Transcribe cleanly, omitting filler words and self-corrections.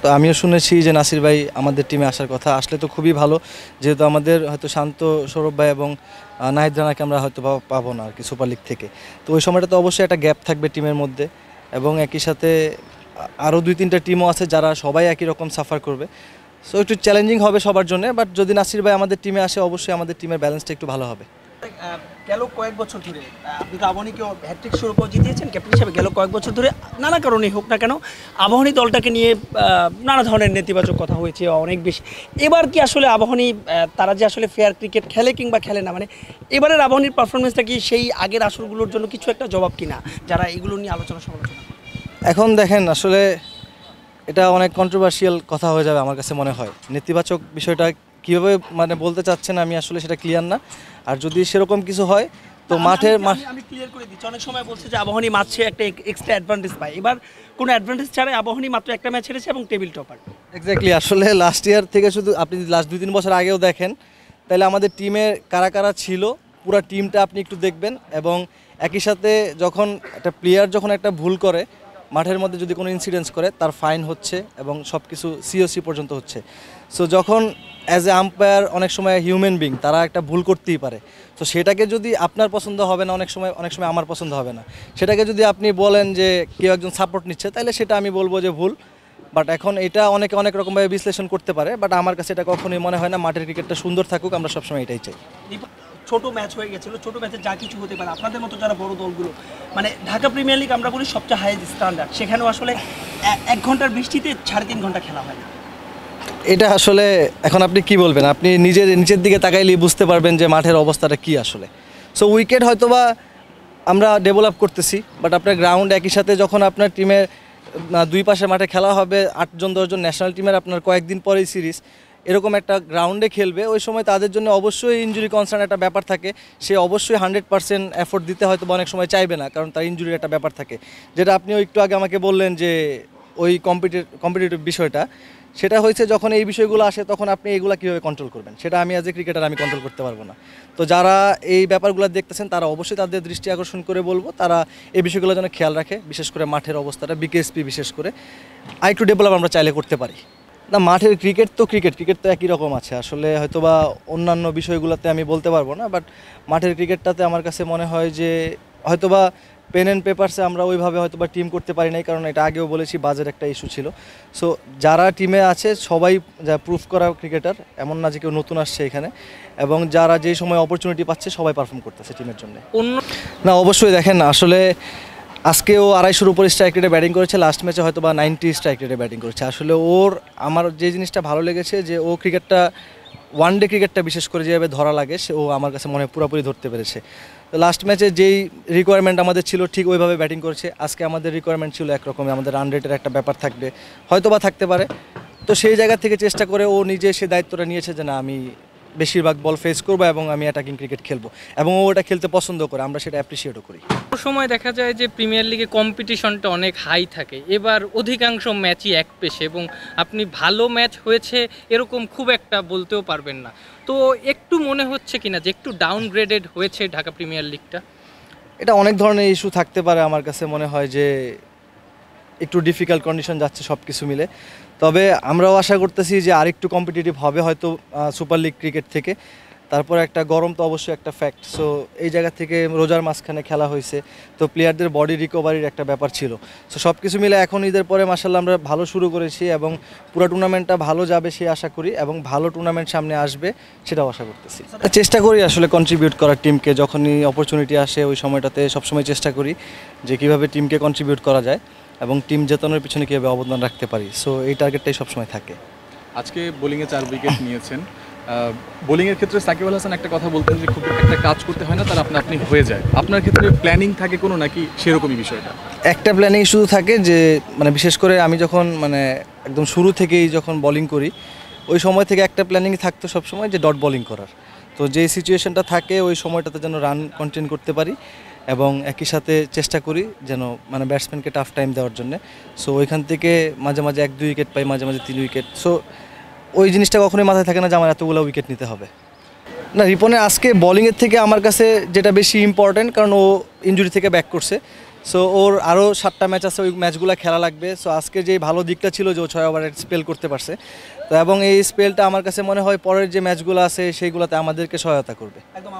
তো আমিও শুনেছি যে নাসির ভাই আমাদের টিমে আসার কথা, আসলে তো খুবই ভালো, যেহেতু আমাদের হয়তো শান্ত, সৌরভ ভাই এবং নাহিদ রানাকে আমরা হয়তো পাবো না আর কি সুপার লিগ থেকে। তো ওই সময়টা তো অবশ্যই একটা গ্যাপ থাকবে টিমের মধ্যে, এবং একই সাথে আরও 2-3টা টিমও আছে যারা সবাই একই রকম সাফার করবে। সো একটু চ্যালেঞ্জিং হবে সবার জন্য, বাট যদি নাসির ভাই আমাদের টিমে আসে অবশ্যই আমাদের টিমের ব্যালেন্সটা একটু ভালো হবে। গেল কয়েক বছর ধরে আপনি তো আবাহনীকেও হ্যাট্রিক শিরোপা জিতিয়েছেন ক্যাপ্টেন হিসেবে। গেল কয়েক বছর ধরে নানা কারণেই হোক না কেন আবাহনী দলটাকে নিয়ে নানা ধরনের নেতিবাচক কথা হয়েছে অনেক বেশি। এবার কি আসলে আবাহনী তারা যে আসলে ফেয়ার ক্রিকেট খেলে কিংবা খেলে না, মানে এবারের আবাহনীর পারফরমেন্সটা কি সেই আগের আসরগুলোর জন্য কিছু একটা জবাব কিনা, যারা এগুলো নিয়ে আলোচনা সমালোচনা? এখন দেখেন, আসলে এটা অনেক কন্ট্রোভার্সিয়াল কথা হয়ে যাবে আমার কাছে মনে হয়। নেতিবাচক বিষয়টা কীভাবে মানে বলতে চাচ্ছেন আমি আসলে সেটা ক্লিয়ার না। আর যদি সেরকম কিছু হয় তো আমি ক্লিয়ার করে দিচ্ছি। অনেক সময় বলছে যে আবাহনী মাঠে একটা এক্সট্রা অ্যাডভান্টেজ পায়, এবার কোনো অ্যাডভান্টেজ ছাড়াই আবাহনী মাত্র একটা ম্যাচ হেরেছে এবং টেবিল টপার। এক্স্যাক্টলি, আসলে লাস্ট ইয়ার থেকে শুধু আপনি লাস্ট 2-3 বছর আগেও দেখেন তাহলে আমাদের টিমে কারা কারা ছিল পুরো টিমটা আপনি একটু দেখবেন। এবং একই সাথে যখন একটা প্লেয়ার যখন একটা ভুল করে মাঠের মধ্যে যদি কোনো ইনসিডেন্টস করে তার ফাইন হচ্ছে এবং সব কিছু সিওসি পর্যন্ত হচ্ছে। সো যখন অ্যাজ এ আম্পায়ার অনেক সময় হিউম্যান বিং তারা একটা ভুল করতেই পারে। তো সেটাকে যদি আপনার পছন্দ হবে না, অনেক সময় আমার পছন্দ হবে না, সেটাকে যদি আপনি বলেন যে কেউ একজন সাপোর্ট নিচ্ছে তাহলে সেটা আমি বলবো যে ভুল। বাট এখন এটা অনেকে অনেক রকমভাবে বিশ্লেষণ করতে পারে, বাট আমার কাছে এটা কখনোই মনে হয় না। মাঠের ক্রিকেটটা সুন্দর থাকুক, আমরা সবসময় এটাই চাই। ছোট ম্যাচ হয়ে গেছিলো, ছোট ম্যাচে যা কিছু হতে পারে। আপনাদের মতো যারা বড় দলগুলো, মানে ঢাকা প্রিমিয়ার লিগ আমরা বলি সবচেয়ে হাইয়েস্ট স্ট্যান্ডার্ড, সেখানেও আসলে 1 ঘন্টার বৃষ্টিতে 3.5 ঘন্টা খেলা হয় না। এটা আসলে এখন আপনি কি বলবেন, আপনি নিচের দিকে তাকাইলেই বুঝতে পারবেন যে মাঠের অবস্থাটা কি আসলে। সো উইকেট হয়তোবা আমরা ডেভেলপ করতেছি, বাট আপনার গ্রাউন্ড একই সাথে যখন আপনার টিমের 2 পাশে মাঠে খেলা হবে 8জন 10জন ন্যাশনাল টিমের আপনার কয়েকদিন পরেই সিরিজ এরকম একটা গ্রাউন্ডে খেলবে, ওই সময় তাদের জন্য অবশ্যই ইনজুরি কনসার্ন একটা ব্যাপার থাকে। সে অবশ্যই 100% এফোর্ট দিতে হয়তো অনেক সময় চাইবে না, কারণ তার ইনজুরির একটা ব্যাপার থাকে। যেটা আপনিও একটু আগে আমাকে বললেন যে ওই কম্পিটিটিভ বিষয়টা, সেটা হয়েছে যখন এই বিষয়গুলো আসে তখন আপনি এগুলো কীভাবে কন্ট্রোল করবেন সেটা আমি অ্যাজ এ ক্রিকেটার আমি কন্ট্রোল করতে পারবো না। তো যারা এই ব্যাপারগুলো দেখতেছেন তারা অবশ্যই তাদের দৃষ্টি আকর্ষণ করে বলবো তারা এই বিষয়গুলো যেন খেয়াল রাখে, বিশেষ করে মাঠের অবস্থাটা বিকেএসপি বিশেষ করে আরেকটু ডেভেলপ আমরা চাইলে করতে পারি। না, মাঠের ক্রিকেট তো একই রকম আছে আসলে, হয়তোবা অন্যান্য বিষয়গুলোতে আমি বলতে পারবো না, বাট মাঠের ক্রিকেটটাতে আমার কাছে মনে হয় যে হয়তোবা পেন অ্যান্ড পেপারসে আমরা ওইভাবে হয়তোবা টিম করতে পারি নাই, কারণ এটা আগেও বলেছি বাজেট একটা ইস্যু ছিল। সো যারা টিমে আছে সবাই যা প্রুফ করা ক্রিকেটার, এমন না যে কেউ নতুন আসছে এখানে, এবং যারা যেই সময় অপরচুনিটি পাচ্ছে সবাই পারফর্ম করতেছে টিমের জন্য। না অবশ্যই দেখেন, আসলে আজকেও 250-র উপর স্ট্রাইক রেটে ব্যাটিং করেছে, লাস্ট ম্যাচে হয়তো বা 90 স্ট্রাইক রেটে ব্যাটিং করেছে। আসলে আমার যে জিনিসটা ভালো লেগেছে যে ও ক্রিকেটটা ওয়ান ডে ক্রিকেটটা বিশেষ করে যেভাবে ধরা লাগে ও আমার কাছে মনে হয় পুরোপুরি ধরতে পেরেছে। তো লাস্ট ম্যাচে যেই রিকোয়ারমেন্ট আমাদের ছিল ঠিক ওইভাবে ব্যাটিং করেছে। আজকে আমাদের রিকোয়ারমেন্ট ছিল একরকম, আমাদের রান রেটের একটা ব্যাপার থাকবে, হয়তো বা থাকতে পারে। তো সেই জায়গা থেকে চেষ্টা করে ও নিজে সে দায়িত্বটা নিয়েছে যে না আমি বেশিরভাগ বল ফেস করবো এবং আমি অ্যাটাকিং ক্রিকেট খেলবো, এবং ও ওটা খেলতে পছন্দ করে, আমরা সেটা অ্যাপ্রিসিয়েটও করি। সময় দেখা যায় যে প্রিমিয়ার লিগে কম্পিটিশনটা অনেক হাই থাকে, এবার অধিকাংশ ম্যাচই এক পেশে এবং আপনি ভালো ম্যাচ হয়েছে এরকম খুব একটা বলতেও পারবেন না। তো একটু মনে হচ্ছে কিনা যে একটু ডাউনগ্রেডেড হয়েছে ঢাকা প্রিমিয়ার লিগটা? এটা অনেক ধরনের ইস্যু থাকতে পারে, আমার কাছে মনে হয় যে একটু ডিফিকাল্ট কন্ডিশন যাচ্ছে সব কিছু মিলে। তবে আমরাও আশা করতেছি যে আরেকটু কম্পিটিটিভ হবে হয়তো সুপার লিগ ক্রিকেট থেকে। তারপর একটা গরম তো অবশ্যই একটা ফ্যাক্ট। সো এই জায়গা থেকে রোজার মাঝখানে খেলা হয়েছে, তো প্লেয়ারদের বডি রিকভারির একটা ব্যাপার ছিল। সো সব কিছু মিলে এখন ঈদের পরে মাশাআল্লাহ আমরা ভালো শুরু করেছি এবং পুরো টুর্নামেন্টটা ভালো যাবে সেই আশা করি, এবং ভালো টুর্নামেন্ট সামনে আসবে সেটাও আশা করতেছি। চেষ্টা করি আসলে কন্ট্রিবিউট করার টিমকে, যখনই অপরচুনিটি আসে ওই সময়টাতে সবসময় চেষ্টা করি যে কীভাবে টিমকে কন্ট্রিবিউট করা যায় এবং টিম জেতানোর পিছনে কীভাবে অবদান রাখতে পারি। সো এই টার্গেটটাই সবসময় থাকে। আজকে বোলিংয়ে 4 উইকেট নিয়েছেন। বোলিংয়ের ক্ষেত্রে সাকিব আল হাসান একটা কথা বলতেন যে খুব একটা কাজ করতে হয় না, তার আপনি হয়ে যায়। আপনার ক্ষেত্রে প্ল্যানিং থাকে কোনো নাকি সেরকমই বিষয়টা? একটা প্ল্যানিং শুধু থাকে যে মানে বিশেষ করে আমি যখন মানে একদম শুরু থেকেই যখন বোলিং করি ওই সময় থেকে একটা প্ল্যানিং থাকতো সবসময় যে ডট বোলিং করার। তো যেই সিচুয়েশনটা থাকে ওই সময়টাতে যেন রান কন্টেন করতে পারি, এবং একই সাথে চেষ্টা করি যেন মানে ব্যাটসম্যানকে টাফ টাইম দেওয়ার জন্য। সো ওইখান থেকে মাঝে মাঝে 1-2 উইকেট পাই, মাঝে মাঝে 3 উইকেট। সো ওই জিনিসটা কখনোই মাথায় থাকে না যে আমার এতগুলো উইকেট নিতে হবে। না, রিপনের আজকে বোলিংয়ের থেকে আমার কাছে যেটা বেশি ইম্পর্ট্যান্ট, কারণ ও ইনজুরি থেকে ব্যাক করছে, সো ওর আরও 7টা ম্যাচ আছে, ওই ম্যাচগুলো খেলা লাগবে। সো আজকে যে ভালো দিকটা ছিল যে ও 6 ওভারে স্পেল করতে পারছে, তো এবং এই স্পেলটা আমার কাছে মনে হয় পরের যে ম্যাচগুলো আছে সেইগুলোতে আমাদেরকে সহায়তা করবে। একদম